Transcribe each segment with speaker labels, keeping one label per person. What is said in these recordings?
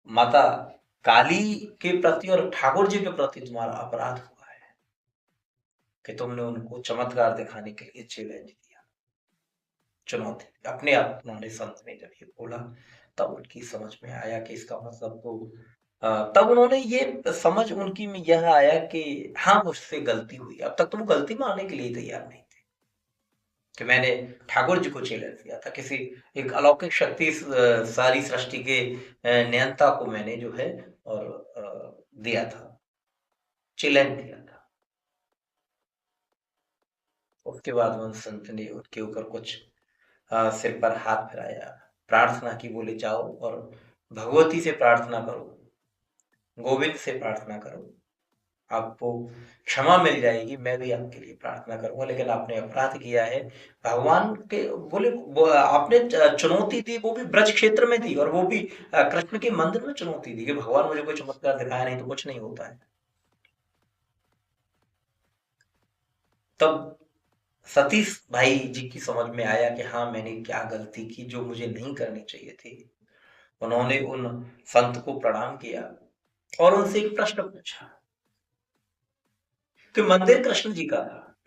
Speaker 1: माता काली के प्रति और ठाकुर जी के प्रति तुम्हारा अपराध हुआ है कि तुमने उनको चमत्कार दिखाने के लिए चैलेंज दिया, चुनौती दी। अपने आप उन्होंने संत ने जब ये बोला, तब उनकी समझ में आया कि इसका मतलब तो तब उन्होंने ये समझ उनकी में यह आया कि हाँ, मुझसे गलती हुई। अब तक तो वो गलती मानने के लिए तैयार नहीं थे कि मैंने ठाकुर जी को चैलेंज दिया था, किसी एक अलौकिक शक्ति सारी सृष्टि के नियंता को मैंने जो है और दिया था, चैलेंज दिया था। उसके बाद उन संत ने उनके ऊपर कुछ सिर पर हाथ फिराया, प्रार्थना की, बोले जाओ और भगवती से प्रार्थना करो, गोविंद से प्रार्थना करो, आपको क्षमा मिल जाएगी, मैं भी आपके लिए प्रार्थना करूंगा, लेकिन आपने अपराध किया है। भगवान के बोले आपने चुनौती दी, वो भी ब्रज क्षेत्र में दी, और वो भी कृष्ण के मंदिर में चुनौती दी कि भगवान मुझे कोई चमत्कार दिखाया नहीं तो कुछ नहीं होता है। तब सतीश भाई जी की समझ में आया कि हाँ, मैंने क्या गलती की जो मुझे नहीं करनी चाहिए थी। उन्होंने उन संत को प्रणाम किया और उनसे एक प्रश्न पूछा कि मंदिर कृष्ण जी का था।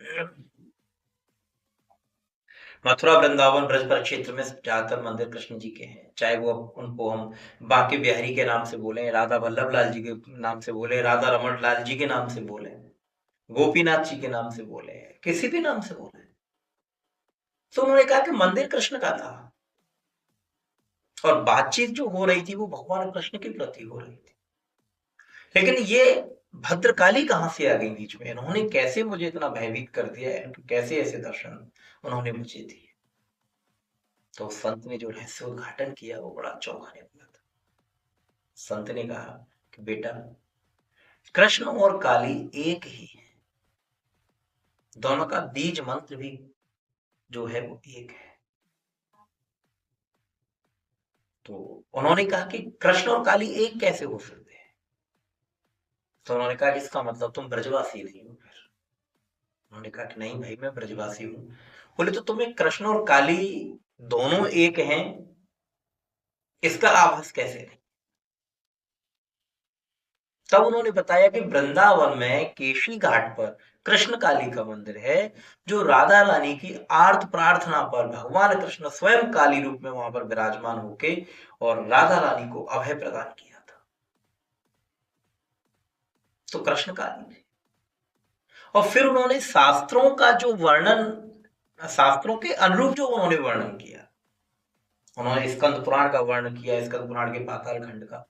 Speaker 1: मथुरा वृंदावन ब्रज परिक्षेत्र में ज्यादातर मंदिर कृष्ण जी के हैं, चाहे वो उनको हम बांके बिहारी के नाम से बोले, राधा वल्लभ लाल जी के नाम से बोले, राधा रमन लाल जी के नाम से बोले, गोपीनाथ जी के नाम से बोले, किसी भी नाम से बोले। तो उन्होंने कहा कि मंदिर कृष्ण का था और बातचीत जो हो रही थी वो भगवान कृष्ण के प्रति हो रही थी। लेकिन ये भद्रकाली कहाँ से आ गई बीच में, इन्होंने कैसे मुझे इतना भयभीत कर दिया है, कैसे ऐसे दर्शन उन्होंने मुझे दिए। तो संत ने जो रहस्य उद्घाटन किया वो बड़ा चौंकाने वाला था। संत ने कहा कि बेटा, कृष्ण और काली एक ही है, दोनों का बीज मंत्र भी जो है वो एक है। तो उन्होंने कहा कि कृष्ण और काली एक कैसे हो सकते हैं। तो उन्होंने कहा कि इसका मतलब तुम ब्रजवासी नहीं हो फिर। उन्होंने कहा कि नहीं भाई, मैं ब्रजवासी हूँ। बोले तो तुम्हें कृष्ण और काली दोनों एक हैं, इसका आभास कैसे नहीं। तब उन्होंने बताया कि वृंदावन में केशी घाट पर कृष्ण काली का मंदिर है, जो राधा रानी की आर्त प्रार्थना पर भगवान कृष्ण स्वयं काली रूप में वहां पर विराजमान होके और राधा रानी को अभय प्रदान किया था। तो कृष्ण काली ने, और फिर उन्होंने शास्त्रों का जो वर्णन, शास्त्रों के अनुरूप जो उन्होंने वर्णन किया, उन्होंने स्कंद पुराण का वर्णन किया, स्कंद पुराण के पाताल खंड का,